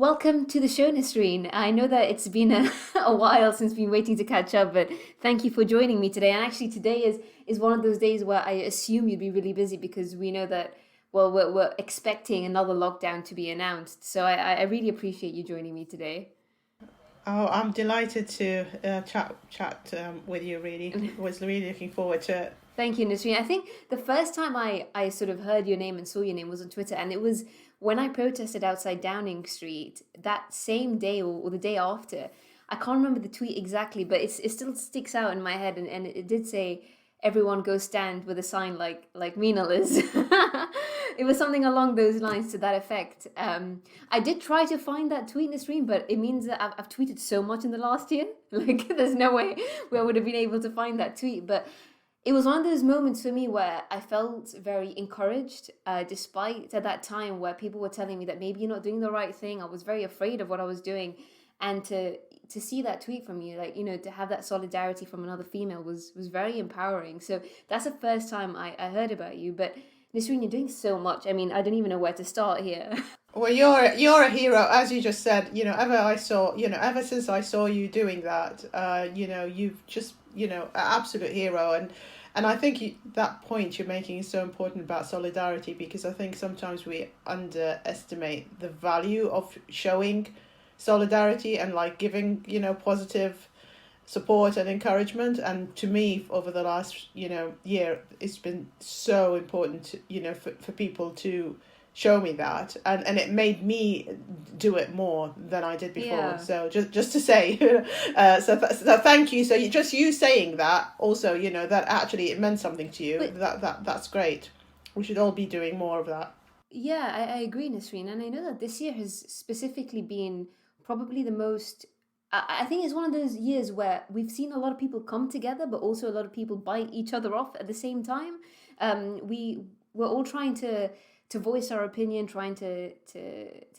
Welcome to the show, Nisreen. I know that it's been a while since we've been waiting to catch up, but thank you for joining me today. And actually, today is one of those days where I assume you'd be really busy because we know that, well, we're expecting another lockdown to be announced. So I really appreciate you joining me today. Oh, I'm delighted to chat with you. Really, was really looking forward to it. Thank you, Nisreen. I think the first time I sort of heard your name and saw your name was on Twitter, and it was when I protested outside Downing Street that same day or the day after. I can't remember the tweet exactly, but it still sticks out in my head, and it did say, "Everyone go stand," with a sign like Mina Liz. It was something along those lines to that effect. I did try to find that tweet, Nisreen, but it means that I've tweeted so much in the last year. Like, there's no way where I would have been able to find that tweet, but it was one of those moments for me where I felt very encouraged, despite at that time where people were telling me that maybe you're not doing the right thing. I was very afraid of what I was doing, and to see that tweet from you, like, to have that solidarity from another female was very empowering. So that's the first time I heard about you. But Nisreen, you're doing so much. I mean, I don't even know where to start here. Well, you're a hero, as you just said. Ever since I saw you doing that, you've just an absolute hero, and I think that point you're making is so important about solidarity, because I think sometimes we underestimate the value of showing solidarity and like giving positive support and encouragement. And to me, over the last year, it's been so important for people to show me that, and it made me do it more than I did before. Yeah. So just to say, so thank you. So you saying that also, that actually it meant something to you. But That's great. We should all be doing more of that. yeah, I agree, Nasreen. And I know that this year has specifically been probably the most. I think it's one of those years where we've seen a lot of people come together, but also a lot of people bite each other off at the same time. We're all trying to voice our opinion, trying to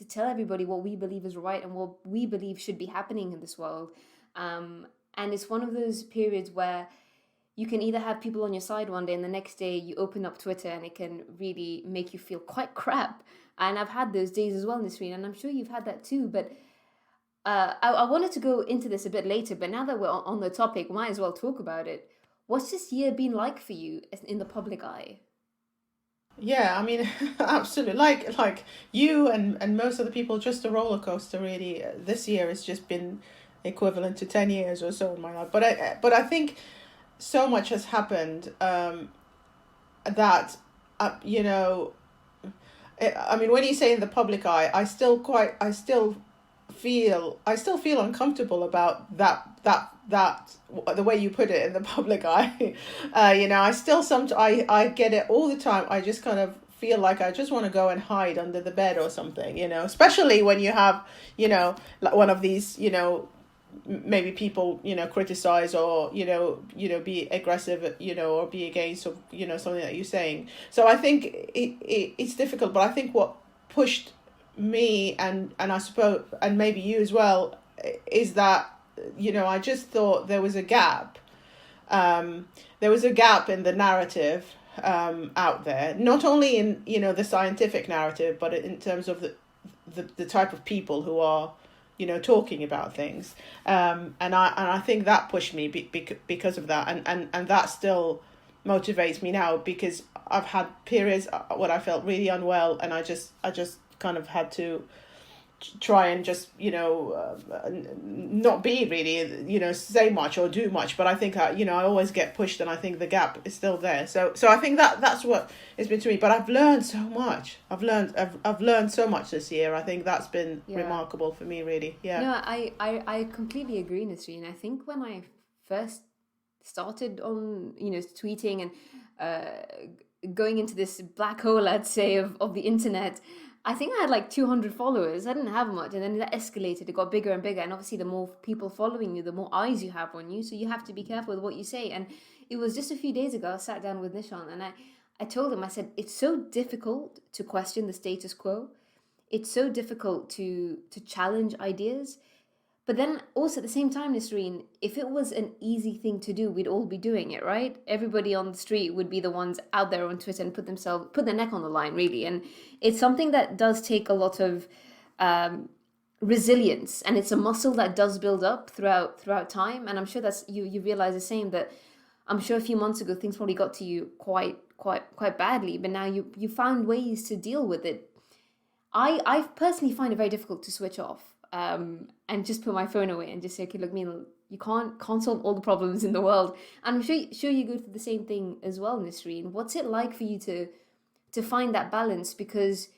tell everybody what we believe is right and what we believe should be happening in this world. And it's one of those periods where you can either have people on your side one day and the next day you open up Twitter and it can really make you feel quite crap. And I've had those days as well, Nisreen, and I'm sure you've had that too. But I wanted to go into this a bit later, but now that we're on the topic, might as well talk about it. What's this year been like for you in the public eye? Yeah, I mean, absolutely. Like you and most of the people, just a roller coaster. Really, this year has just been equivalent to 10 years or so in my life. But I think so much has happened, that uh, you know I mean, when you say in the public eye, I still feel uncomfortable about that the way you put it, in the public eye. I still I get it all the time. I just kind of feel like I just want to go and hide under the bed or something, especially when you have, like one of these, maybe people criticize, or be aggressive, or be against, or something that you're saying. So I think it's difficult, but I think what pushed me, and I suppose, and maybe you as well, is that I just thought there was a gap. There was a gap in the narrative, out there, not only in the scientific narrative, but in terms of the type of people who are talking about things. And I think that pushed me, because of that, and that still motivates me now, because I've had periods when I felt really unwell, and I just kind of had to try and just not be really say much or do much. But I think I always get pushed, and I think the gap is still there. So I think that's what it's been to me. But I've learned so much. I've learned so much this year. I think that's been Yeah. remarkable for me, really. Yeah. No, I completely agree, Nasreen. I think when I first started on, tweeting and going into this black hole, I'd say, of the internet, I think I had like 200 followers. I didn't have much. And then that escalated. It got bigger and bigger. And obviously, the more people following you, the more eyes you have on you. So you have to be careful with what you say. And it was just a few days ago, I sat down with Nishan, and I told him, I said, it's so difficult to question the status quo. It's so difficult to challenge ideas. But then also at the same time, Nisreen, if it was an easy thing to do, we'd all be doing it, right? Everybody on the street would be the ones out there on Twitter and put their neck on the line, really. And it's something that does take a lot of um, resilience, and it's a muscle that does build up throughout time. And I'm sure that's you realize the same, that I'm sure a few months ago things probably got to you quite badly, but now you found ways to deal with it. I personally find it very difficult to switch off, and just put my phone away and just say, okay, look, Mila, you can't solve all the problems in the world. And I'm sure you go through the same thing as well, Nisreen. What's it like for you to find that balance? Because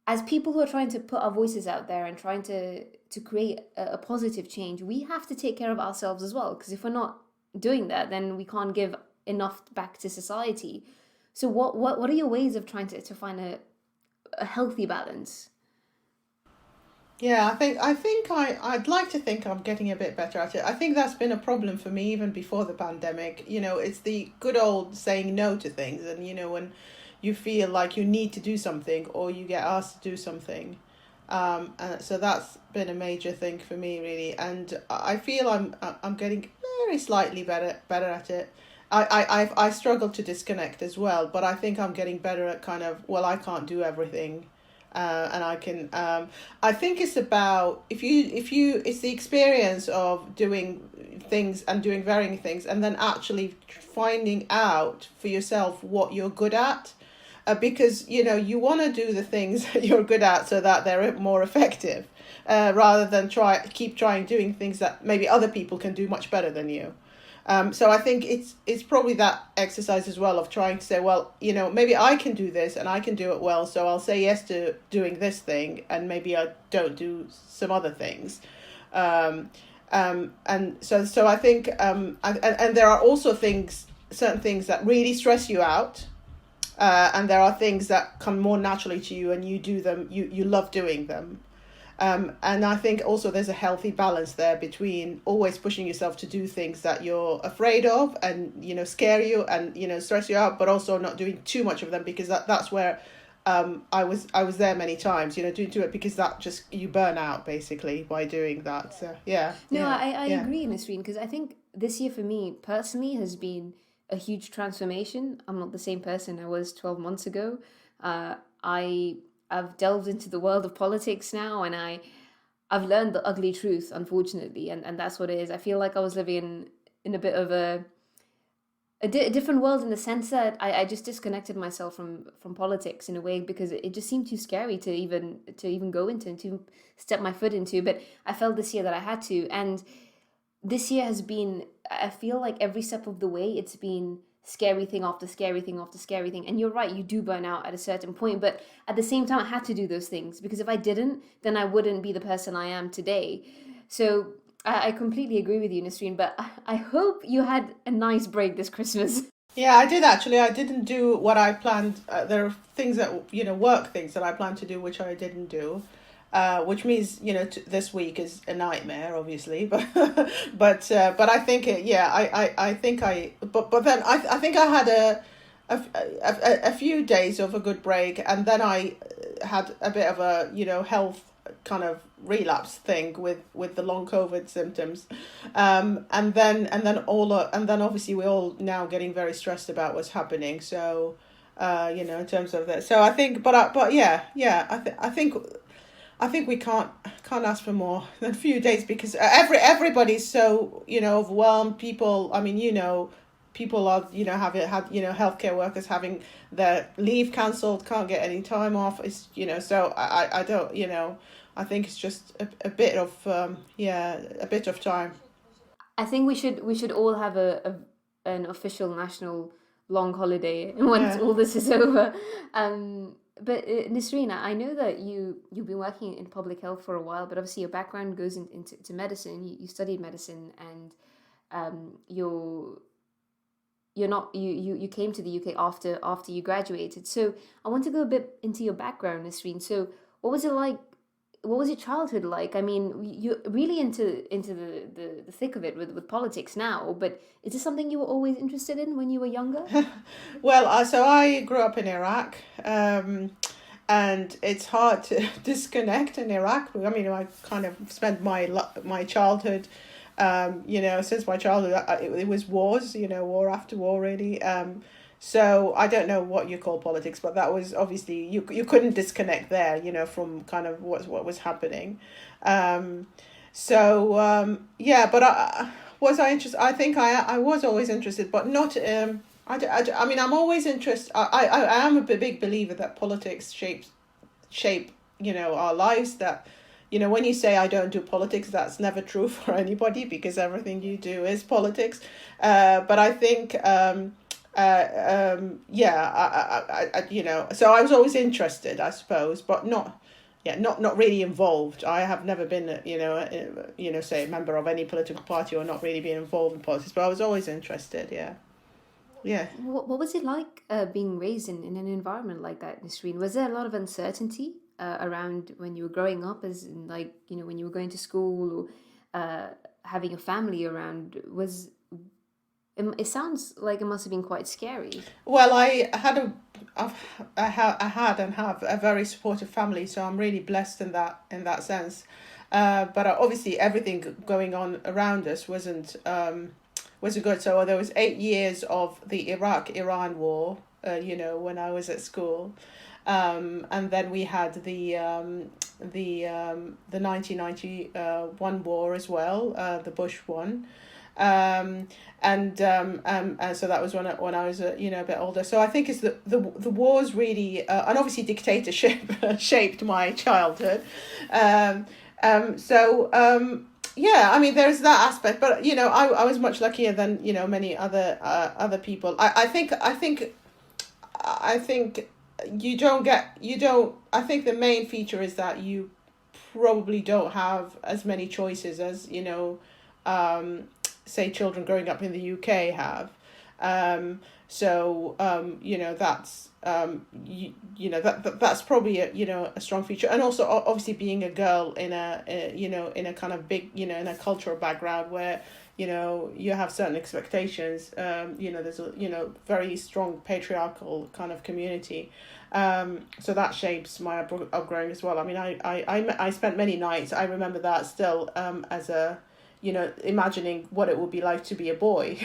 as people who are trying to put our voices out there and trying to create a positive change, we have to take care of ourselves as well. Because if we're not doing that, then we can't give enough back to society. So what are your ways of trying to find a healthy balance? Yeah, I'd like to think I'm getting a bit better at it. I think that's been a problem for me even before the pandemic. It's the good old saying no to things, and when you feel like you need to do something or you get asked to do something. And so that's been a major thing for me, really. And I feel I'm getting very slightly better at it. I struggle to disconnect as well, but I think I'm getting better at kind of, well, I can't do everything. And I can, I think it's about, if you, it's the experience of doing things and doing varying things, and then actually finding out for yourself what you're good at. Because you want to do the things that you're good at so that they're more effective, rather than keep trying doing things that maybe other people can do much better than you. So I think it's probably that exercise as well of trying to say, well, maybe I can do this and I can do it well, so I'll say yes to doing this thing, and maybe I don't do some other things. And so I think and there are also certain things that really stress you out. And there are things that come more naturally to you, and you do them, you love doing them. And I think also there's a healthy balance there between always pushing yourself to do things that you're afraid of and, scare you and, stress you out, but also not doing too much of them, because that's where I was there many times, doing it, because that just, you burn out basically by doing that. So, yeah. No, yeah, I agree, Nisreen, because I think this year for me personally has been a huge transformation. I'm not the same person I was 12 months ago. I've delved into the world of politics now, and I've learned the ugly truth, unfortunately, and that's what it is. I feel like I was living in a bit of a different world, in the sense that I just disconnected myself from politics in a way, because it just seemed too scary to even go into and to step my foot into. But I felt this year that I had to, and this year has been, I feel like every step of the way, it's been scary thing after scary thing after scary thing. And you're right, you do burn out at a certain point, but at the same time, I had to do those things, because if I didn't, then I wouldn't be the person I am today. So I completely agree with you, Nisreen, but I hope you had a nice break this Christmas. Yeah, I did actually. I didn't do what I planned. There are things that, work things that I planned to do, which I didn't do. Which means this week is a nightmare, obviously, but I think but then I think I had a few days of a good break, and then I had a bit of a health kind of relapse thing with the long COVID symptoms, and then obviously we're all now getting very stressed about what's happening. So in terms of that, so I think, I think we can't ask for more than a few days, because everybody's so overwhelmed. People, I mean, people are have had healthcare workers having their leave cancelled, can't get any time off. It's so I don't I think it's just a bit of a bit of time. I think we should all have an official national long holiday once all this is over. But Nisreen, I know that you've been working in public health for a while, but obviously your background goes into medicine. You studied medicine, and you came to the UK after you graduated. So I want to go a bit into your background, Nisreen. So what was it like? What was your childhood like? I mean, you're really into the thick of it with politics now, but is this something you were always interested in when you were younger? Well, so I grew up in Iraq, and it's hard to disconnect in Iraq. I mean, I kind of spent my childhood, since my childhood, it was wars, war after war, really. So I don't know what you call politics, but that was obviously you couldn't disconnect there, from kind of what was happening. Um, yeah, but was I interested? I think I was always interested, but not. I mean, I'm always interested. I am a big believer that politics shape our lives. That when you say I don't do politics, that's never true for anybody, because everything you do is politics. But I think yeah, so I was always interested, I suppose, but not. Yeah, not really involved. I have never been, say a member of any political party, or not really been involved in politics. But I was always interested. Yeah, yeah. What was it like being raised in an environment like that, Nisreen? Was there a lot of uncertainty around when you were growing up, as in, like, when you were going to school, or having a family around? It sounds like it must have been quite scary. Well, I had and have a very supportive family, so I'm really blessed in that sense. But obviously, everything going on around us wasn't good. So there was 8 years of the Iraq-Iran war. When I was at school, and then we had the 1991 war as well, the Bush one. And so that was when I was a bit older. So I think it's the wars really, and obviously dictatorship shaped my childhood. Yeah, I mean, there's that aspect, but I was much luckier than many other people. I think I think the main feature is that you probably don't have as many choices as say children growing up in the UK have. That's that's probably a strong feature. And also obviously being a girl in a kind of big in a cultural background where you have certain expectations. There's a very strong patriarchal kind of community. So that shapes my upbringing as well. I mean, I spent many nights, I remember that still, as a imagining what it would be like to be a boy,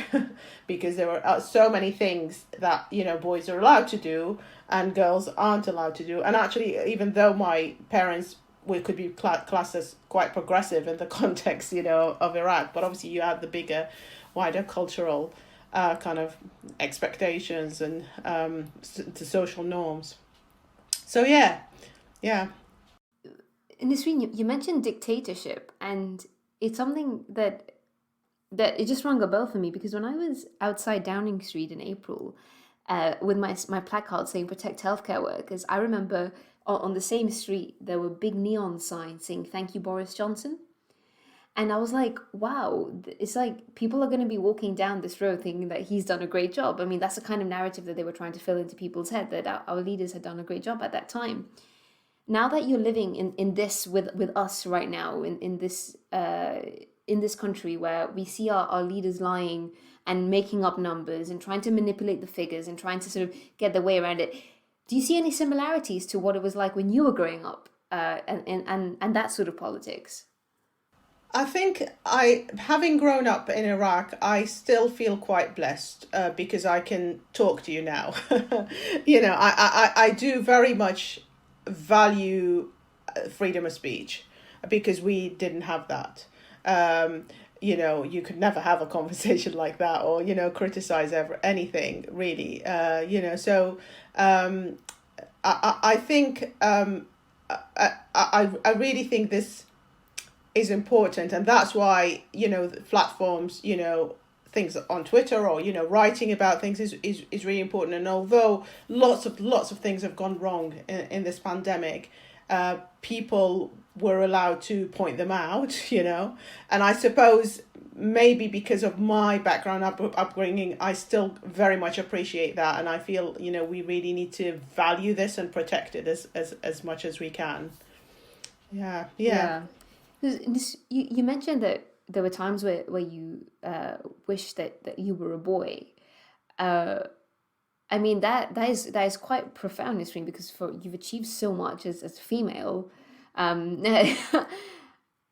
because there were so many things that boys are allowed to do and girls aren't allowed to do. And actually, even though my parents could be classed as quite progressive in the context of Iraq, but obviously you had the bigger, wider cultural kind of expectations and the social norms. So yeah. Nisreen, you mentioned dictatorship, and it's something that it just rang a bell for me, because when I was outside Downing Street in April, with my placard saying "Protect Healthcare Workers," I remember on the same street there were big neon signs saying "Thank you, Boris Johnson." And I was like, wow, it's like people are going to be walking down this road thinking that he's done a great job. I mean, that's the kind of narrative that they were trying to fill into people's head, that our leaders had done a great job at that time. Now that you're living in this with us right now, in this country where we see our leaders lying and making up numbers and trying to manipulate the figures and trying to sort of get their way around it, do you see any similarities to what it was like when you were growing up, and that sort of politics? I think having grown up in Iraq, I still feel quite blessed, because I can talk to you now. I do very much value freedom of speech, because we didn't have that. You could never have a conversation like that, or criticize anything really. I think I really think this is important, and that's why the platforms, things on Twitter, or writing about things is really important. And although lots of things have gone wrong in this pandemic, people were allowed to point them out, and I suppose maybe because of my background upbringing, I still very much appreciate that, and I feel we really need to value this and protect it as much as we can. Yeah. 'Cause you mentioned that there were times where you wished that you were a boy. Uh, I mean, that is quite profound, Nisreen, because you've achieved so much as a female. Um,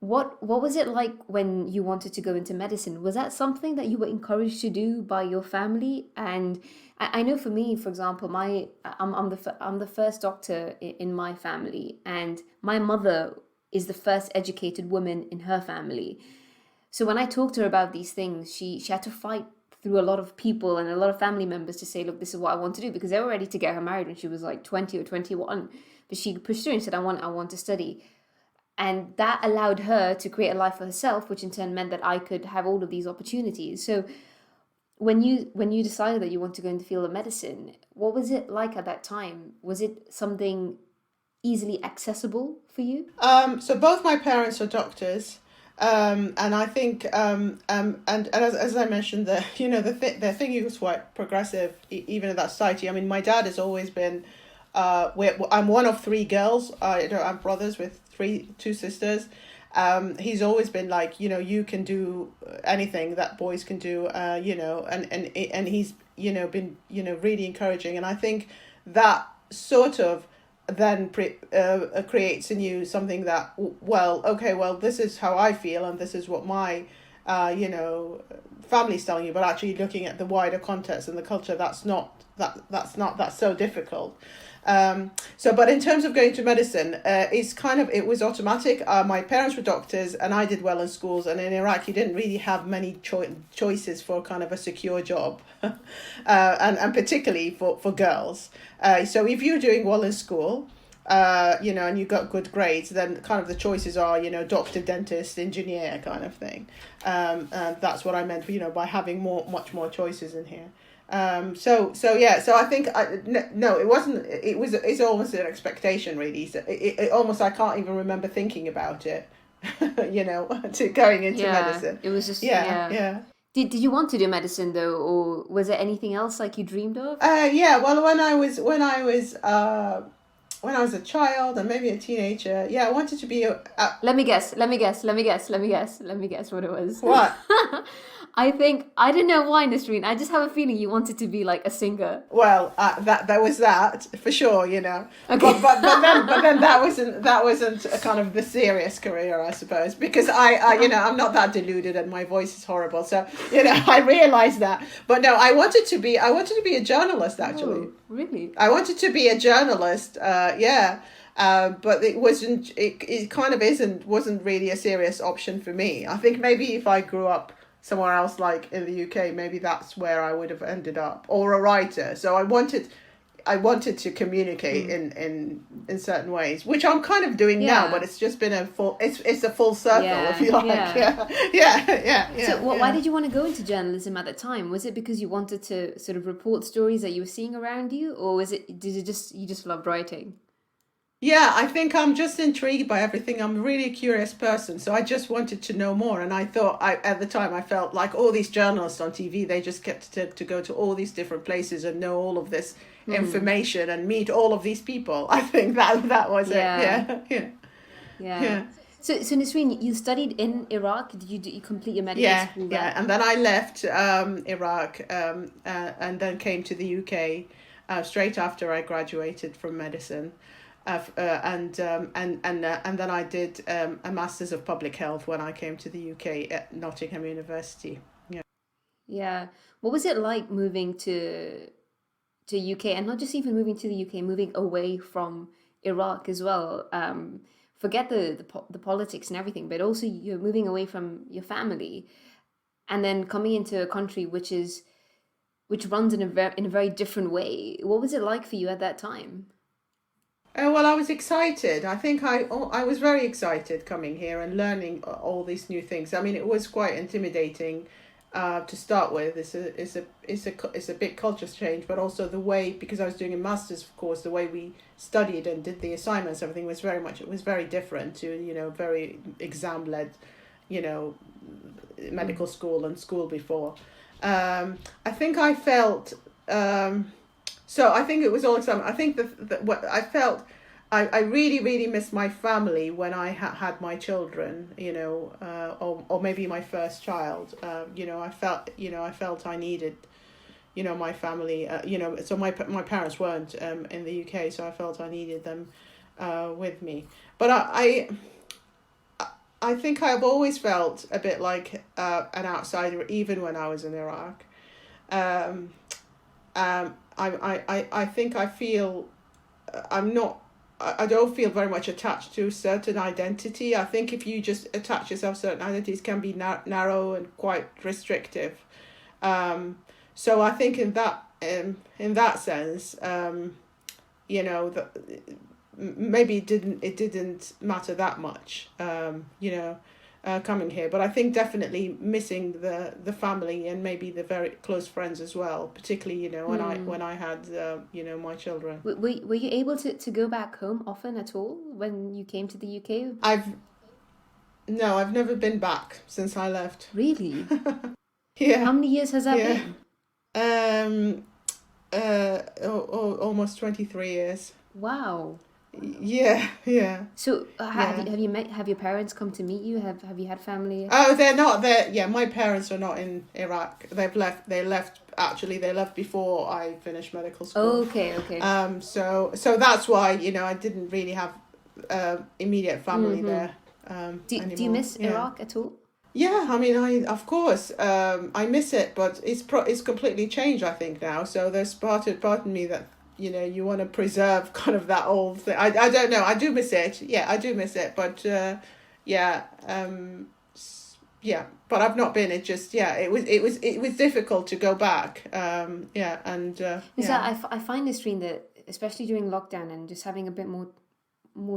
What was it like when you wanted to go into medicine? Was that something that you were encouraged to do by your family? And I know for me, for example, I'm the first doctor in my family, and my mother is the first educated woman in her family. So when I talked to her about these things, she had to fight through a lot of people and a lot of family members to say, look, this is what I want to do, because they were ready to get her married when she was like 20 or 21. But she pushed through and said, I want to study. And that allowed her to create a life for herself, which in turn meant that I could have all of these opportunities. So when you decided that you want to go into the field of medicine, what was it like at that time? Was it something easily accessible for you? So both my parents are doctors. And I think, and as I mentioned, the thinking was quite progressive, even in that society. I mean, my dad has always been, I'm one of three girls. I don't have brothers with two sisters. He's always been like, you can do anything that boys can do, and he's, been, really encouraging. And I think that sort of then creates in you something that, well, okay, well, this is how I feel and this is what my family's telling you, but actually looking at the wider context and the culture, that's so difficult. But in terms of going to medicine, it was automatic. My parents were doctors and I did well in schools, and in Iraq you didn't really have many choices for kind of a secure job, and particularly for girls. So if you're doing well in school, and you got good grades, then kind of the choices are, doctor, dentist, engineer kind of thing. And that's what I meant, by having much more choices in here. So I think no, it wasn't. It's almost an expectation, really. So it almost, I can't even remember thinking about it, to going into medicine. It was just Yeah. Did you want to do medicine though, or was there anything else like you dreamed of? Well, when I was a child and maybe a teenager, I wanted to be Let me guess what it was. What? I don't know why, Nisreen. I just have a feeling you wanted to be like a singer. Well, that was that for sure, Okay. But then that wasn't a kind of the serious career, I suppose, because I'm not that deluded and my voice is horrible. So, I realized that. But no, I wanted to be a journalist, actually. Oh, really? I wanted to be a journalist. But it wasn't. It kind of wasn't really a serious option for me. I think maybe if I grew up somewhere else, like in the UK, maybe that's where I would have ended up, or a writer. So I wanted to communicate in certain ways, which I'm kind of doing now, but it's just been it's a full circle, if you like. Yeah. So why did you want to go into journalism at the time? Was it because you wanted to sort of report stories that you were seeing around you, or did you just loved writing? Yeah, I think I'm just intrigued by everything. I'm really a curious person, so I just wanted to know more. And I thought, at the time, I felt like all these journalists on TV, they just get to go to all these different places and know all of this information and meet all of these people. I think that was it. Yeah. So Nisreen, you studied in Iraq. Did you complete your medical school there? Yeah, and then I left Iraq and then came to the UK straight after I graduated from medicine. And then I did a Masters of Public Health when I came to the UK at Nottingham University. Yeah. What was it like moving to UK, and not just even moving to the UK, moving away from Iraq as well? Forget the politics and everything, but also you're moving away from your family, and then coming into a country which runs in a very different way. What was it like for you at that time? Well, I was excited. I think I was very excited coming here and learning all these new things. I mean, it was quite intimidating to start with. It's a big culture change, but also the way, because I was doing a master's, of course, the way we studied and did the assignments, everything was very different to very exam led, medical school and school before. I think I felt. So I think it was all exciting. I think that what I felt, I really, really missed my family when I had my children, or maybe my first child. I felt I needed, my family. So my parents weren't in the UK, so I felt I needed them with me. But I I think I've always felt a bit like an outsider, even when I was in Iraq. I think I feel I'm not. I don't feel very much attached to a certain identity. I think if you just attach yourself to certain identities, can be narrow and quite restrictive. So I think in that sense, maybe it didn't matter that much. Coming here, but I think definitely missing the family and maybe the very close friends as well, particularly when I had my children. Were you able to go back home often at all when you came to the UK? I've never been back since I left. Really? Yeah. How many years has that been? Almost 23 years. Wow. Yeah. So have your parents come to meet you? Have you had family? Oh, they're not there. Yeah, my parents are not in Iraq. They left before I finished medical school. Oh, okay. So that's why I didn't really have immediate family there. Do you miss Iraq at all? Yeah, I mean, I miss it, but it's completely changed, I think, now. So there's part of me that you want to preserve kind of that old thing. I don't know. I do miss it. Yeah, I do miss it. But but I've not been. It just it was difficult to go back. So I find, Nisreen, that especially during lockdown and just having a bit more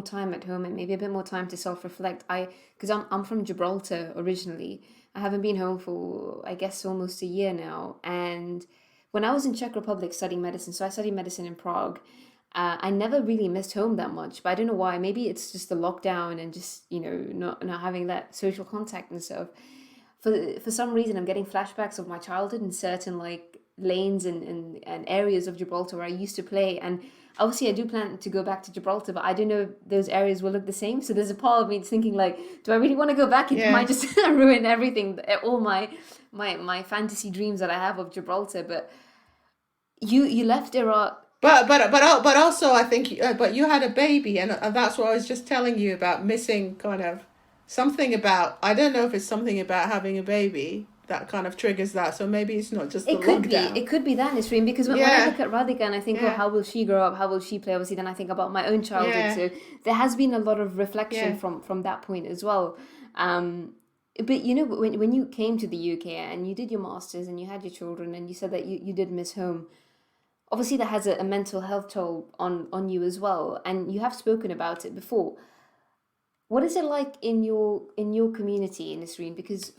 time at home and maybe a bit more time to self-reflect. Because I'm from Gibraltar originally. I haven't been home for, I guess, almost a year now. And when I was in Czech Republic studying medicine, so I studied medicine in Prague, I never really missed home that much. But I don't know why. Maybe it's just the lockdown and just, not having that social contact and stuff. For some reason, I'm getting flashbacks of my childhood in certain lanes and areas of Gibraltar where I used to play. And obviously, I do plan to go back to Gibraltar, but I don't know if those areas will look the same. So there's a part of me that's thinking, do I really want to go back? It might just ruin everything, all my fantasy dreams that I have of Gibraltar. But you left Iraq. But also I think, but you had a baby, and that's what I was just telling you about missing kind of something about. I don't know if it's something about having a baby that kind of triggers that. So maybe it's not just the lockdown. It could be that, Nisreen, because when I look at Radhika and I think, how will she grow up? How will she play? Obviously, then I think about my own childhood. Yeah. So there has been a lot of reflection from that point as well. But when you came to the UK and you did your masters and you had your children and you said that you did miss home, obviously that has a mental health toll on you as well. And you have spoken about it before. What is it like in your community, Nisreen? Because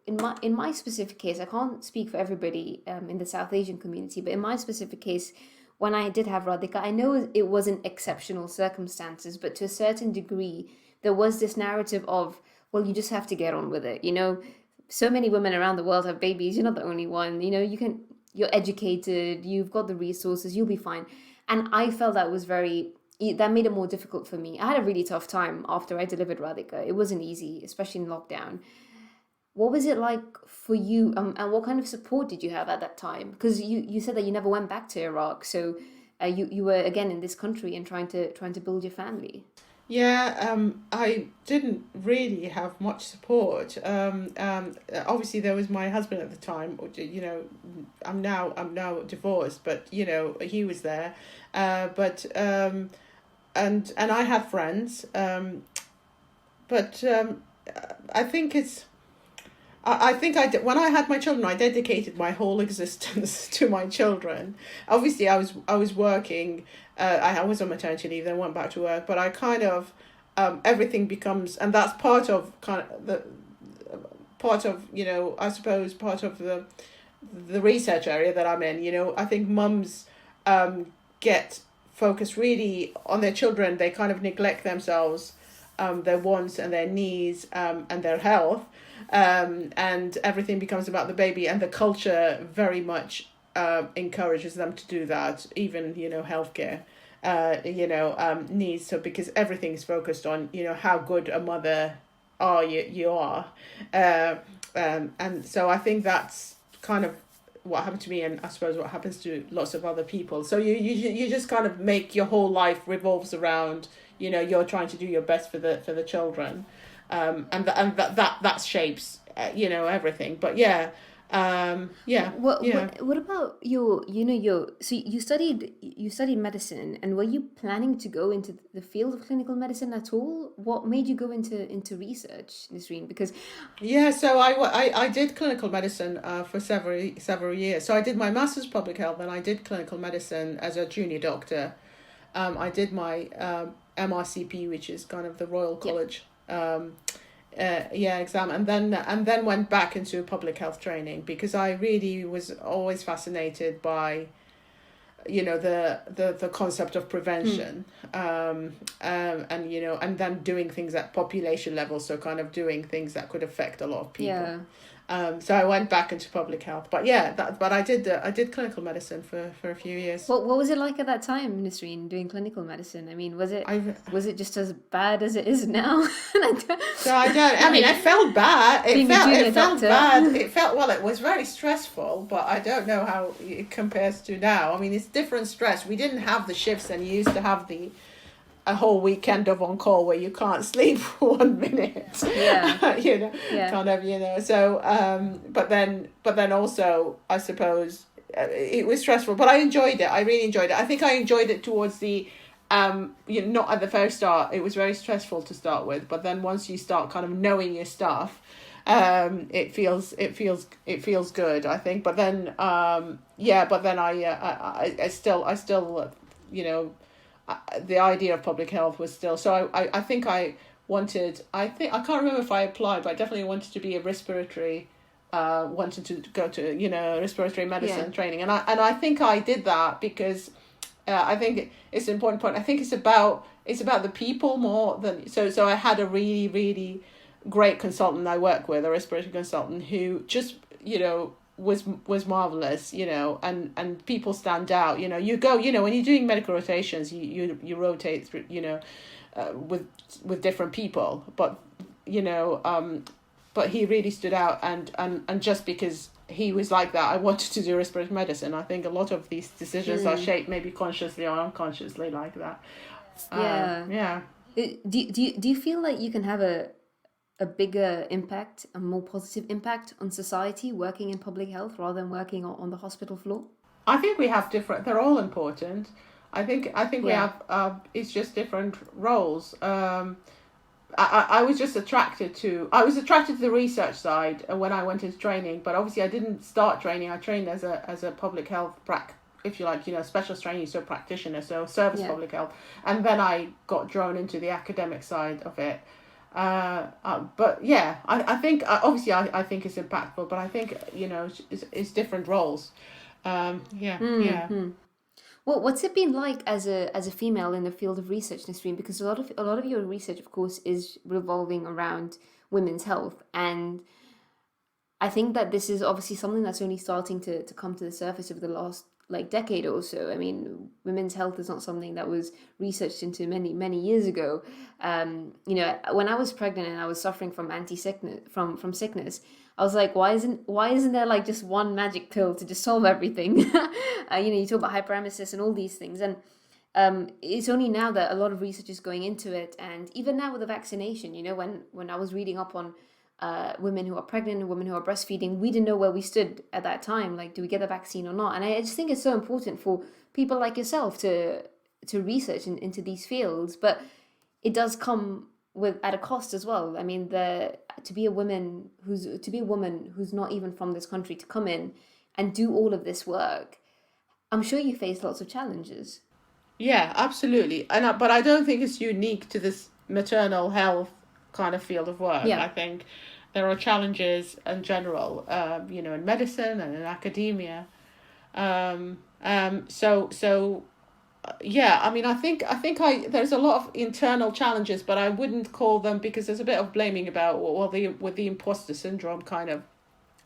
in my specific case, I can't speak for everybody in the South Asian community, but in my specific case, when I did have Radhika, I know it wasn't exceptional circumstances, but to a certain degree, there was this narrative of, well, you just have to get on with it. So many women around the world have babies. You're not the only one. You're educated. You've got the resources. You'll be fine. And I felt that made it more difficult for me. I had a really tough time after I delivered Radhika. It wasn't easy, especially in lockdown. What was it like for you, and what kind of support did you have at that time? Because you said that you never went back to Iraq, so you were again in this country and trying to build your family. Yeah, I didn't really have much support. Obviously, there was my husband at the time. I'm now divorced, but he was there. And I had friends, but I think when I had my children, I dedicated my whole existence to my children. Obviously, I was working. I was on maternity leave, then went back to work. But I kind of everything becomes, and that's part of I suppose part of the research area that I'm in. I think mums get focused really on their children. They kind of neglect themselves, their wants and their needs, and their health, and everything becomes about the baby. And the culture very much encourages them to do that. Even healthcare, needs. So because everything is focused on how good a mother you are, and so I think that's kind of what happened to me, and I suppose what happens to lots of other people. So you just kind of make your whole life revolves around you're trying to do your best for the children, that shapes everything. But What about so you studied medicine, and were you planning to go into the field of clinical medicine at all? What made you go into research, Nisreen? Because So I did clinical medicine for several years. So I did my master's public health, and I did clinical medicine as a junior doctor. I did my MRCP, which is kind of the Royal College exam, and then went back into public health training, because I really was always fascinated by the concept of prevention, and then doing things at population level, so kind of doing things that could affect a lot of people. So I went back into public health, but I did clinical medicine for a few years. What was it like at that time, Nisreen, doing clinical medicine? I mean, was it just as bad as it is now? So I don't. I mean, I felt bad. It felt bad. It was very stressful, but I don't know how it compares to now. I mean, it's different stress. We didn't have the shifts, and you used to have a whole weekend of on call where you can't sleep for 1 minute. So but then also, I suppose, it was stressful, but I enjoyed it. I really enjoyed it. I think I enjoyed it towards the not at the very start. It was very stressful to start with, but then once you start kind of knowing your stuff, it feels good, I think. But then I still the idea of public health was still, so I think I can't remember if I applied, but I definitely wanted to be a respiratory, wanted to go to respiratory medicine training, and I think I did that because I think it's an important point. I think it's about the people more than so I had a really, really great consultant I work with, a respiratory consultant, who just was marvelous, and people stand out. You go, when you're doing medical rotations, you rotate through, with different people, but he really stood out, and just because he was like that, I wanted to do respiratory medicine. I think a lot of these decisions are shaped maybe consciously or unconsciously like that. Do you feel like you can have a bigger impact, a more positive impact on society working in public health rather than working on the hospital floor? I think we have they're all important. I think we have, it's just different roles. I was just attracted to the research side when I went into training, but obviously I didn't start training. I trained as a public health if you like, specialist training, so practitioner, so service public health. And then I got drawn into the academic side of it. But yeah, I think obviously I think it's impactful, but I think it's different roles. Well, what's it been like as a female in the field of research, Nisreen? Because a lot of your research, of course, is revolving around women's health, and I think that this is obviously something that's only starting to come to the surface over the last decade or so. I mean, women's health is not something that was researched into many years ago. When I was pregnant and I was suffering from from sickness, I was like, why isn't there just one magic pill to just solve everything? You talk about hyperemesis and all these things, and it's only now that a lot of research is going into it, and even now with the vaccination, when I was reading up on women who are pregnant and women who are breastfeeding, we didn't know where we stood at that time. Do we get the vaccine or not? And I just think it's so important for people like yourself to research into these fields, but it does come at a cost as well. I mean, to be a woman who's not even from this country, to come in and do all of this work, I'm sure you face lots of challenges. Yeah, absolutely. But I don't think it's unique to this maternal health kind of field of work. I think there are challenges in general, in medicine and in academia. I mean, I think there's a lot of internal challenges, but I wouldn't call them, because there's a bit of blaming about with the imposter syndrome kind of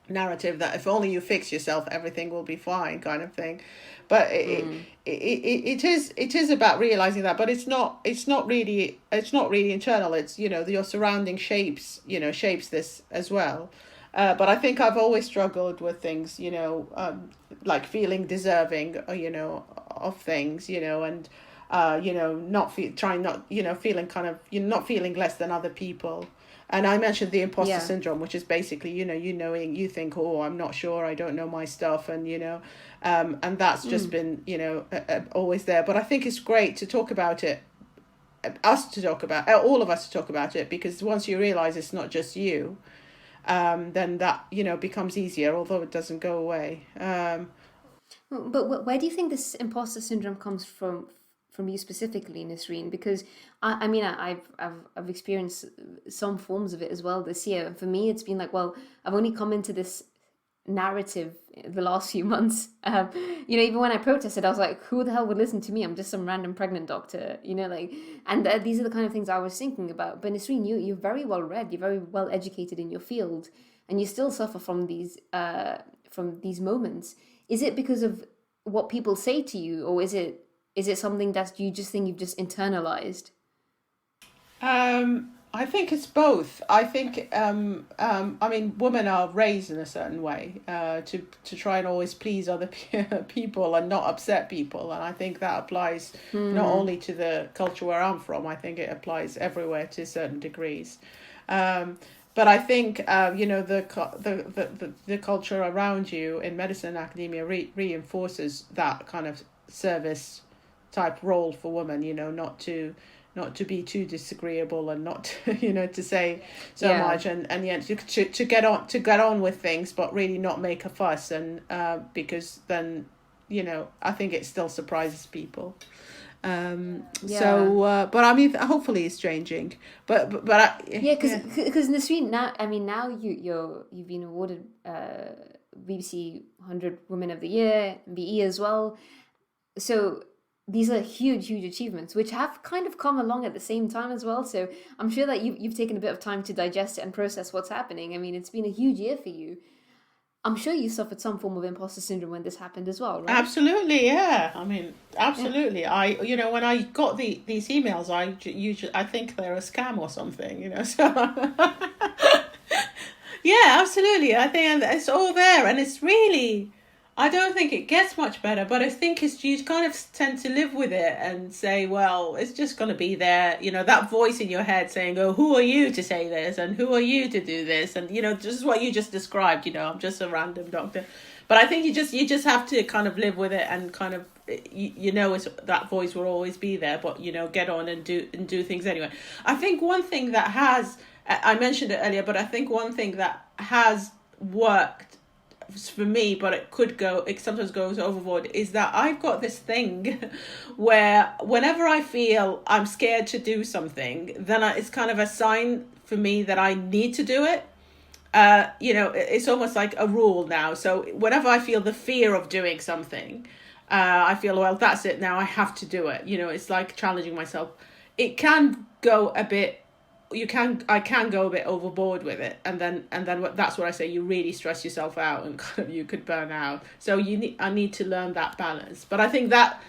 narrative, that if only you fix yourself, everything will be fine kind of thing. But it is about realizing that, but it's not really internal. It's your surrounding shapes this as well. But I think I've always struggled with things, like feeling deserving, of things, and feeling kind of, not feeling less than other people. And I mentioned the imposter Yeah. syndrome, which is basically, you think, oh, I'm not sure, I don't know my stuff, and and that's just been, always there. But I think it's great to talk about it, all of us to talk about it, because once you realize it's not just you, then that, becomes easier, although it doesn't go away. But where do you think this imposter syndrome comes from you specifically, Nisreen? Because I mean, I've experienced some forms of it as well this year. And for me, it's been like, well, I've only come into this narrative the last few months. Even when I protested, I was like, who the hell would listen to me? I'm just some random pregnant doctor, and these are the kind of things I was thinking about. But Nisreen, you're very well read, you're very well educated in your field, and you still suffer from these moments. Is it because of what people say to you, or is it something that you just think you've just internalized? I think it's both. I think, I mean, women are raised in a certain way, to try and always please other people and not upset people. And I think that applies not only to the culture where I'm from, I think it applies everywhere to certain degrees. But I think, the culture around you in medicine and academia reinforces that kind of service type role for women, not to be too disagreeable, and not to, to say so much, and yet to get on with things, but really not make a fuss, and because then, I think it still surprises people. But I mean, hopefully it's changing. Because Nasreen, now you've been awarded BBC 100 Women of the Year, MBE as well. So these are huge achievements, which have kind of come along at the same time as well. So I'm sure that you've taken a bit of time to digest it and process what's happening. I mean, it's been a huge year for you. I'm sure you suffered some form of imposter syndrome when this happened as well, right? Absolutely, yeah. I mean, absolutely. Yeah. When I got these emails, I think they're a scam or something, So yeah, absolutely. I think it's all there, and it's really, I don't think it gets much better, but I think you kind of tend to live with it and say, well, it's just going to be there. That voice in your head saying, oh, who are you to say this? And who are you to do this? And, just what you just described, I'm just a random doctor. But I think you just have to kind of live with it, and kind of, it's, that voice will always be there, but, get on and do things anyway. I think one thing that I mentioned it earlier, but I think one thing that has worked for me, but it sometimes goes overboard, is that I've got this thing where whenever I feel I'm scared to do something, then it's kind of a sign for me that I need to do it. It's almost like a rule now. So whenever I feel the fear of doing something, I feel, well, that's it now, I have to do it. It's like challenging myself. It can go a bit, I can go a bit overboard with it, and then that's what I say, you really stress yourself out, and kind of you could burn out. So I need to learn that balance. But I think that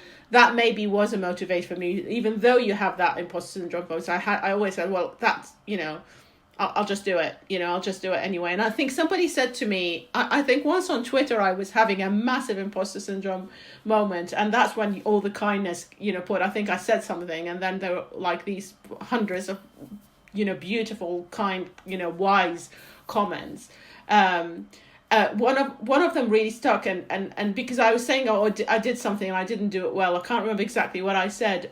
maybe was a motivation for me, even though you have that imposter syndrome voice. I always said, well, that's, I'll just do it, I'll just do it anyway. And I think somebody said to me, I think once on Twitter, I was having a massive imposter syndrome moment, and that's when all the kindness, I think I said something, and then there were like these hundreds of beautiful, kind, wise comments. One of them really stuck, and because I was saying, oh, I did something and I didn't do it well. I can't remember exactly what I said.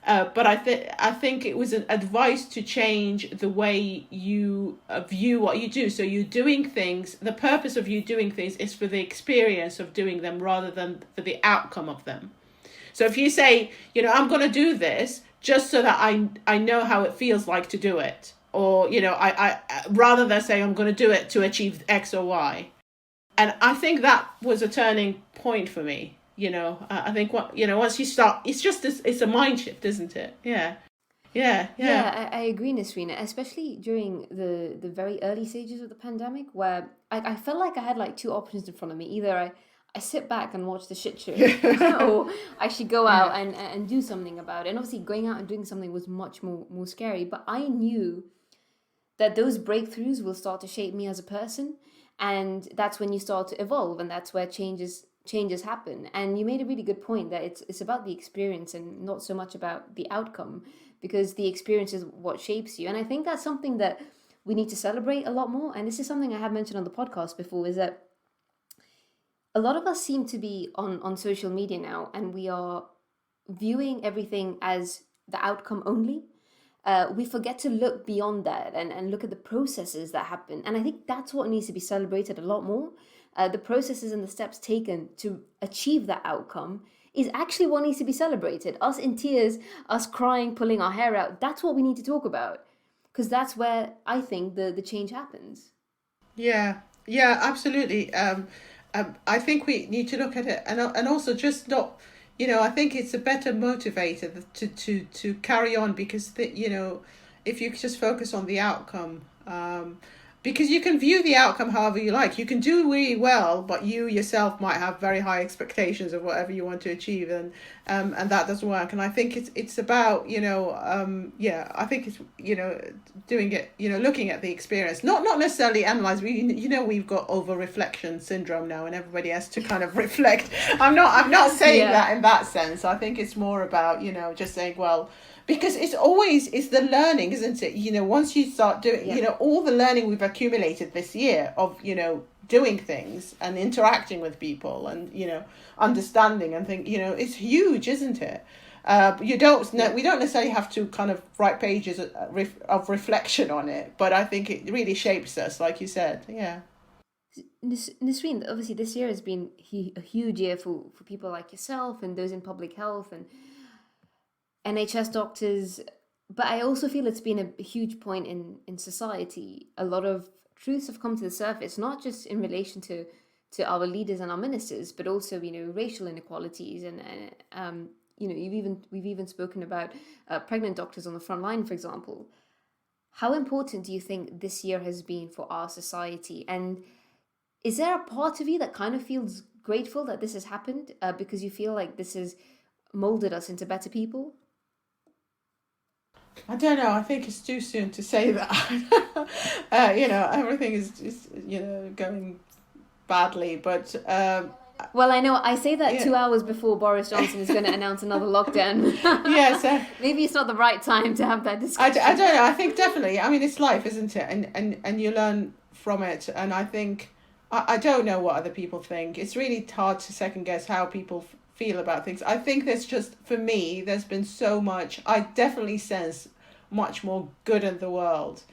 But I think it was an advice to change the way you view what you do. So you're doing things. The purpose of you doing things is for the experience of doing them, rather than for the outcome of them. So if you say, I'm going to do this just so that I know how it feels like to do it, or, I rather than say I'm going to do it to achieve X or Y. And I think that was a turning point for me. I think once you start, it's a mind shift, isn't it? Yeah. I agree, Nisreen, especially during the very early stages of the pandemic, where I felt like I had like two options in front of me. Either I sit back and watch the shit show, or I should go out and do something about it. And obviously going out and doing something was much more scary, but I knew that those breakthroughs will start to shape me as a person, and that's when you start to evolve, and that's where changes happen. And you made a really good point that it's about the experience and not so much about the outcome, because the experience is what shapes you. And I think that's something that we need to celebrate a lot more. And this is something I have mentioned on the podcast before, is that a lot of us seem to be on social media now, and we are viewing everything as the outcome only. We forget to look beyond that and look at the processes that happen. And I think that's what needs to be celebrated a lot more. The processes and the steps taken to achieve that outcome is actually what needs to be celebrated. Us in tears, us crying, pulling our hair out, that's what we need to talk about. Because that's where I think the change happens. Yeah, yeah, absolutely. I think we need to look at it, and also just not, I think it's a better motivator to carry on, because if you just focus on the outcome, because you can view the outcome however you like. You can do really well, but you yourself might have very high expectations of whatever you want to achieve, and that doesn't work. And I think it's about I think it's doing it, looking at the experience, not necessarily analyze. We've got over reflection syndrome now, and everybody has to kind of reflect. I'm not saying that in that sense. I think it's more about just saying, well, because it's the learning, isn't it? Once you start doing, all the learning we've accumulated this year of, doing things and interacting with people and, understanding and think, it's huge, isn't it? We don't necessarily have to kind of write pages of reflection on it, but I think it really shapes us, like you said. Yeah. Nisreen, obviously this year has been a huge year for people like yourself and those in public health and NHS doctors, but I also feel it's been a huge point in society. A lot of truths have come to the surface, not just in relation to our leaders and our ministers, but also racial inequalities and we've even spoken about pregnant doctors on the front line, for example. How important do you think this year has been for our society? And is there a part of you that kind of feels grateful that this has happened because you feel like this has molded us into better people? I don't know. I think it's too soon to say that. Everything is just, going badly. But well, I know I say that 2 hours before Boris Johnson is going to announce another lockdown. So maybe it's not the right time to have that discussion. I don't know. I think definitely. I mean, it's life, isn't it? And you learn from it. And I think I don't know what other people think. It's really hard to second guess how people feel about things. I think there's just, for me, there's been so much. I definitely sense much more good in the world,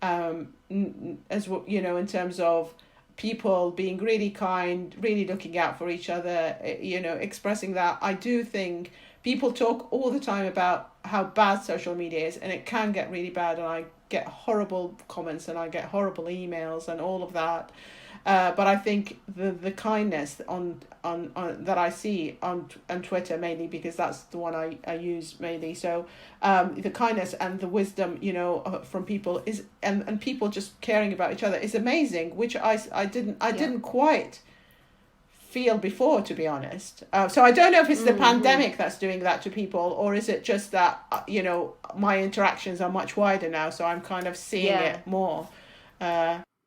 as in terms of people being really kind, really looking out for each other, expressing that. I do think people talk all the time about how bad social media is, and it can get really bad, and I get horrible comments and I get horrible emails and all of that. But I think the kindness on that I see on Twitter, mainly because that's the one I use mainly. So the kindness and the wisdom, from people is and people just caring about each other is amazing, which I didn't quite feel before, to be honest. So I don't know if it's the pandemic that's doing that to people, or is it just that my interactions are much wider now, so I'm kind of seeing it more.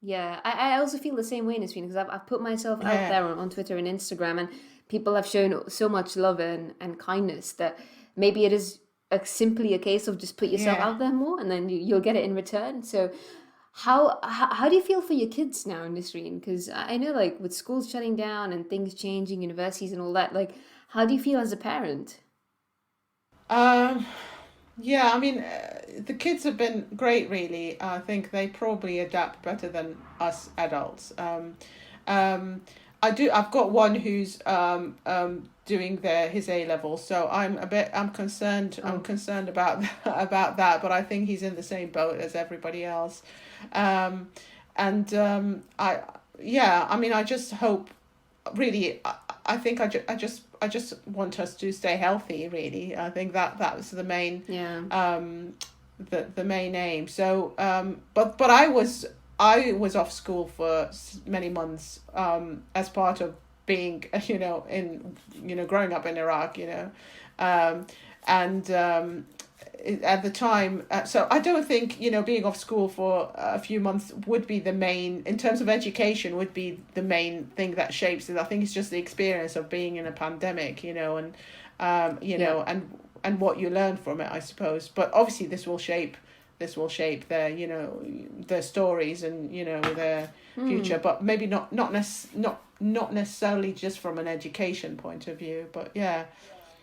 Yeah, I also feel the same way, Nisreen, because I've put myself out there on Twitter and Instagram, and people have shown so much love and kindness that maybe it is simply a case of just put yourself out there more, and then you'll get it in return. So how do you feel for your kids now, Nisreen? Because I know, like, with schools shutting down and things changing, universities and all that, like, how do you feel as a parent? Yeah, I mean, the kids have been great, really. I think they probably adapt better than us adults. I've got one who's doing his A level, so I'm concerned. Oh. I'm concerned about that, but I think he's in the same boat as everybody else. I just hope, really. I think I just want us to stay healthy, really. I think that was the main the main aim. So but I was off school for many months as part of being growing up in Iraq, at the time, so I don't think being off school for a few months would be the main, in terms of education, would be the main thing that shapes it. I think it's just the experience of being in a pandemic, and what you learn from it, I suppose. But obviously this will shape this will shape their, their stories and, their future, but maybe not necessarily just from an education point of view, but yeah.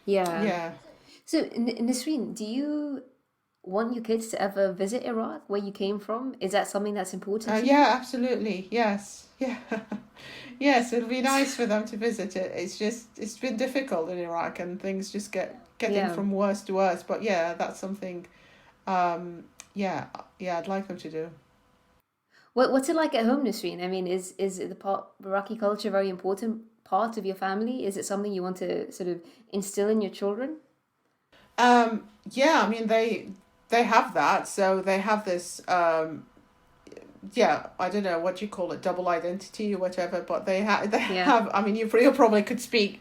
Yeah. Yeah. So, Nisreen, do you want your kids to ever visit Iraq, where you came from? Is that something that's important to you? Yeah, absolutely. Yes. Yeah. Yes, it'll be nice for them to visit it. It's been difficult in Iraq, and things just getting Yeah. from worse to worse. But yeah, that's something. Yeah, yeah, I'd like them to do. What's it like at home, Nisreen? I mean, is the Iraqi culture a very important part of your family? Is it something you want to sort of instill in your children? Yeah, I mean they have that, so they have this. Yeah, I don't know what you call it, double identity or whatever, but they Yeah. have. I mean, you probably could speak,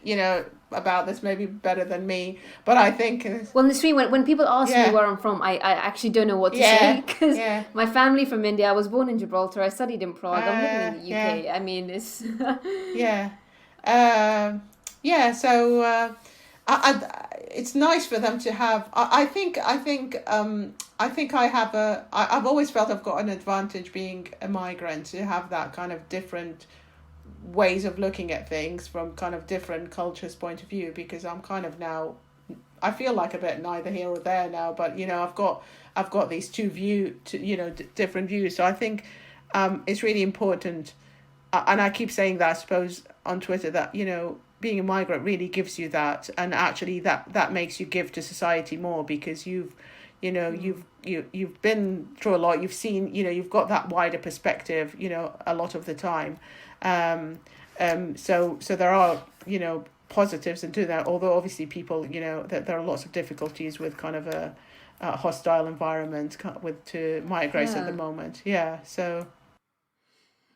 about this maybe better than me, but I think. Well, Nisreen, when people ask me Yeah, where I'm from, I actually don't know what to say yeah, because yeah, my family from India. I was born in Gibraltar. I studied in Prague. I'm living in the yeah, UK. I mean, it's yeah, um, yeah. So it's nice for them to have. I think I've always felt I've got an advantage being a migrant to have that kind of different ways of looking at things from kind of different cultures' point of view, because I'm kind of now, I feel like a bit neither here or there now, but I've got these different views. So I think it's really important, and I keep saying that, I suppose, on Twitter, that being a migrant really gives you that, and actually that makes you give to society more, because you've been through a lot, you've seen, you've got that wider perspective, a lot of the time. So there are, positives into that, although obviously people, that there are lots of difficulties with kind of a hostile environment with to migrate at the yeah. moment. Yeah. So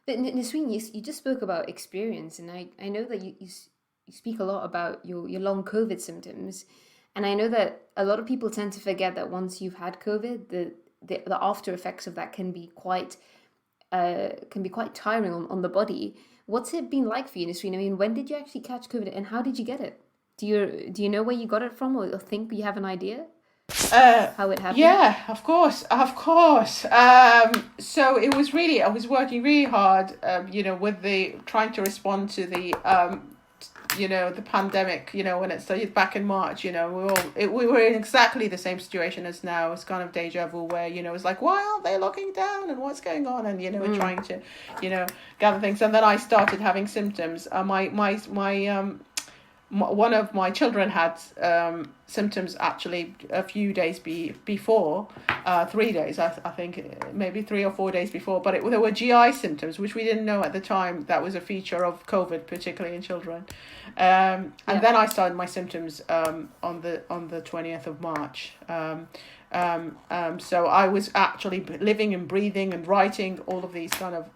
But Nisreen, you just spoke about experience, and I know that you speak a lot about your long COVID symptoms, and I know that a lot of people tend to forget that once you've had COVID, the after effects of that can be quite tiring on the body. What's it been like for you, Nisreen? I mean, when did you actually catch COVID, and how did you get it? Do you know where you got it from, or think you have an idea how it happened? yeah, of course. So it was really, I was working really hard, with the trying to respond to the the pandemic, when it started back in March, we were in exactly the same situation as now. It's kind of deja vu where, it's like, why aren't they locking down and what's going on? And, we're trying to, gather things. And then I started having symptoms. One of my children had symptoms actually a few days before, 3 days, I think, maybe 3 or 4 days before, but there were GI symptoms, which we didn't know at the time that was a feature of COVID, particularly in children. And then I started my symptoms on the 20th of March. So I was actually living and breathing and writing all of these kind of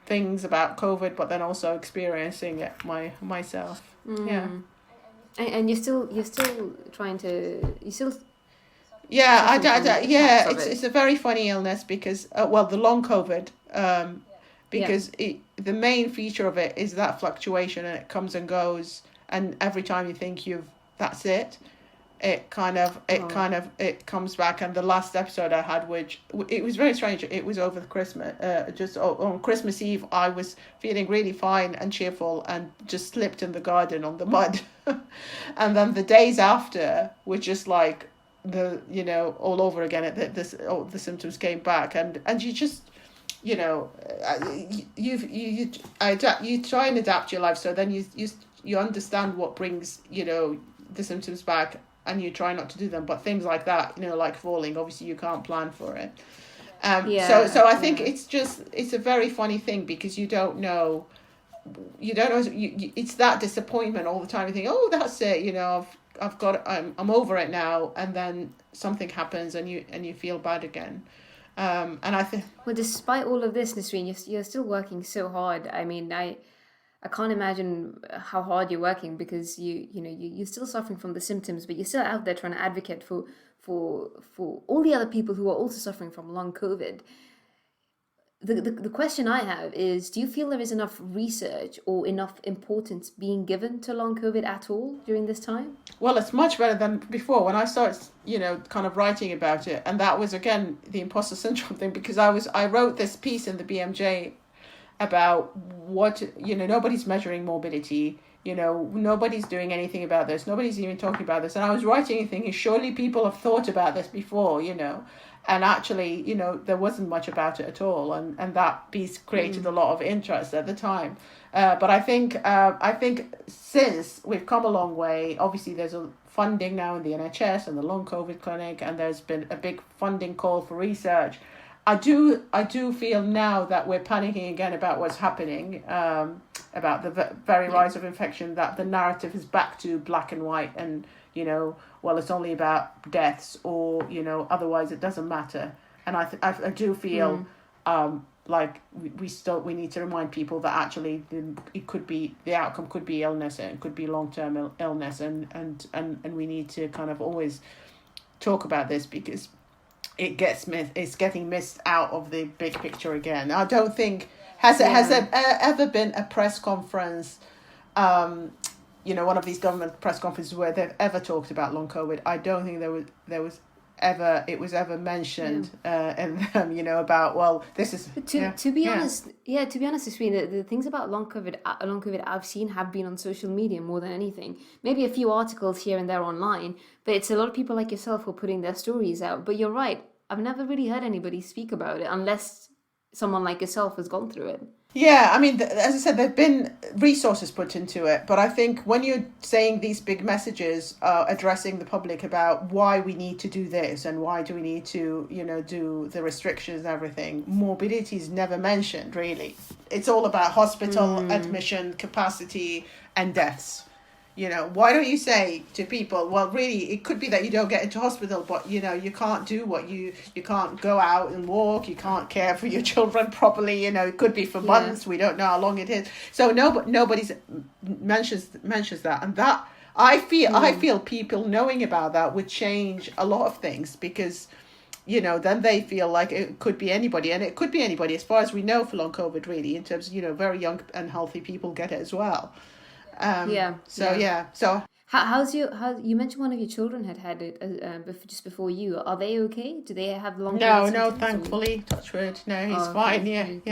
things about COVID, but then also experiencing it myself. Yeah. And you're still trying to you still Yeah, suffering from the yeah, effects of it's it. a very funny illness because the long COVID, Yeah. because the main feature of it is that fluctuation, and it comes and goes, and every time you think that's it, it Oh. it comes back. And the last episode I had, which it was very strange, it was over the Christmas, just on Christmas Eve, I was feeling really fine and cheerful and just slipped in the garden on the mud. And then the days after were just like all over again. The symptoms came back, and you just, you try and adapt your life, so then you understand what brings the symptoms back, and you try not to do them. But things like that, like falling, obviously you can't plan for it. So I think Yeah. it's a very funny thing, because you don't know, it's that disappointment all the time. You think, oh, that's it, I've got, I'm over it now, and then something happens, and you feel bad again. And I think, Well, despite all of this, Nisreen, you're still working so hard. I mean, I can't imagine how hard you're working because you're still suffering from the symptoms, but you're still out there trying to advocate for all the other people who are also suffering from long COVID. the question I have is, do you feel there is enough research or enough importance being given to long COVID at all during this time? Well, it's much better than before when I started, kind of writing about it. And that was, again, the imposter syndrome thing, because I wrote this piece in the BMJ about what, nobody's measuring morbidity. Nobody's doing anything about this. Nobody's even talking about this. And I was writing and thinking, surely people have thought about this before, And actually, there wasn't much about it at all. And that piece created a lot of interest at the time. But I think since we've come a long way, obviously there's a funding now in the NHS and the long COVID clinic, and there's been a big funding call for research. I do feel now that we're panicking again about what's happening, about the very rise of infection, that the narrative is back to black and white, and well, it's only about deaths, or otherwise it doesn't matter. And I do feel like we need to remind people that actually the outcome could be illness, and it could be long-term illness, and we need to kind of always talk about this, because it's getting missed out of the big picture again. I don't think has there ever been a press conference, one of these government press conferences where they've ever talked about long COVID. I don't think there was ever mentioned in them, about, well, this is to be honest, Nisreen, the things about long COVID I've seen have been on social media more than anything. Maybe a few articles here and there online, but it's a lot of people like yourself who are putting their stories out. But you're right, I've never really heard anybody speak about it unless someone like yourself has gone through it. Yeah, I mean, as I said, there have been resources put into it, but I think when you're saying these big messages, addressing the public about why we need to do this and why do we need to, do the restrictions and everything, morbidity is never mentioned, really. It's all about hospital admission capacity and deaths. Why don't you say to people, well, really, it could be that you don't get into hospital, but, you can't do what you can't go out and walk, you can't care for your children properly, it could be for months, we don't know how long it is. So nobody's mentions that. And that, I feel people knowing about that would change a lot of things, because, then they feel like it could be anybody, and it could be anybody, as far as we know, for long COVID, really, in terms of, very young and healthy people get it as well. So how you mentioned one of your children had it just before you. Are they okay? Do they have long? No, thankfully, touch wood. No, he's fine. Good.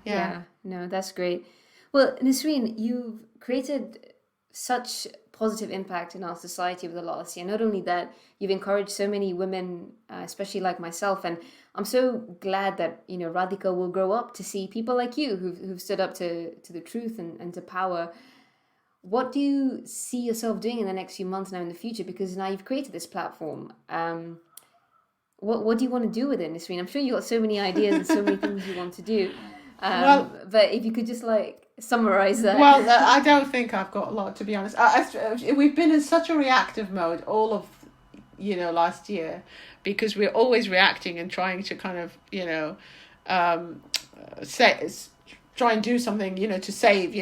Yeah. No, that's great. Well, Nisreen, you've created such positive impact in our society over the last year. Not only that, you've encouraged so many women, especially like myself, and I'm so glad that Radhika will grow up to see people like you who've stood up to the truth and to power. What do you see yourself doing in the next few months now in the future? Because now you've created this platform. What do you want to do with it, Nisreen? I'm sure you've got so many ideas and so many things you want to do. But if you could just summarize that. Well, I don't think I've got a lot, to be honest. We've been in such a reactive mode all of, last year, because we're always reacting and trying to kind of, try and do something, to save,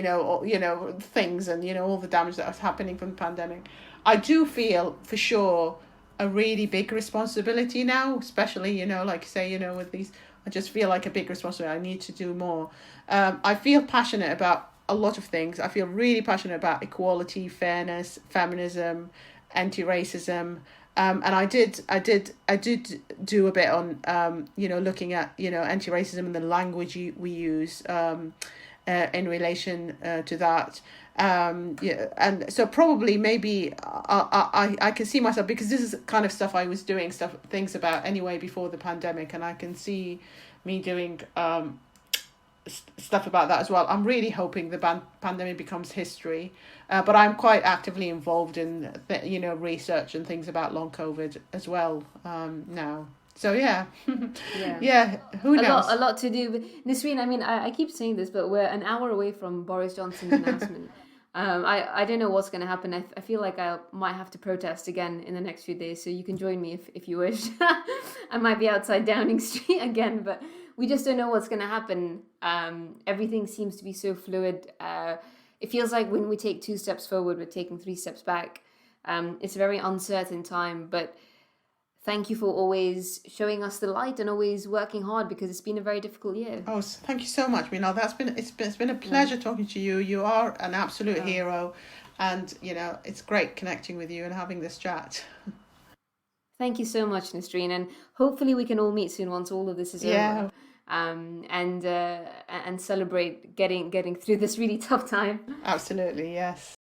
things and, all the damage that was happening from the pandemic. I do feel for sure a really big responsibility now, especially, like you say, with these, I just feel like a big responsibility. I need to do more. I feel passionate about a lot of things. I feel really passionate about equality, fairness, feminism, anti-racism. And I did do a bit on, looking at, anti-racism and the language we use in relation to that. And so probably maybe I can see myself, because this is kind of stuff I was doing things about anyway before the pandemic, and I can see me doing stuff about that as well. I'm really hoping the pandemic becomes history, but I'm quite actively involved in research and things about long COVID as well now. So who knows? A lot to do. But Nisreen, I mean, I keep saying this, but we're an hour away from Boris Johnson's announcement. I don't know what's going to happen. I feel like I might have to protest again in the next few days, so you can join me if you wish. I might be outside Downing Street again, but we just don't know what's going to happen. Everything seems to be so fluid. It feels like when we take 2 steps forward, we're taking 3 steps back. It's a very uncertain time, but Thank you for always showing us the light and always working hard, because it's been a very difficult year. Oh, thank you so much, Minal. It's been a pleasure talking to you. You are an absolute hero, and it's great connecting with you and having this chat. Thank you so much, Nisreen, and hopefully we can all meet soon once all of this is over. And celebrate getting through this really tough time. Absolutely, yes.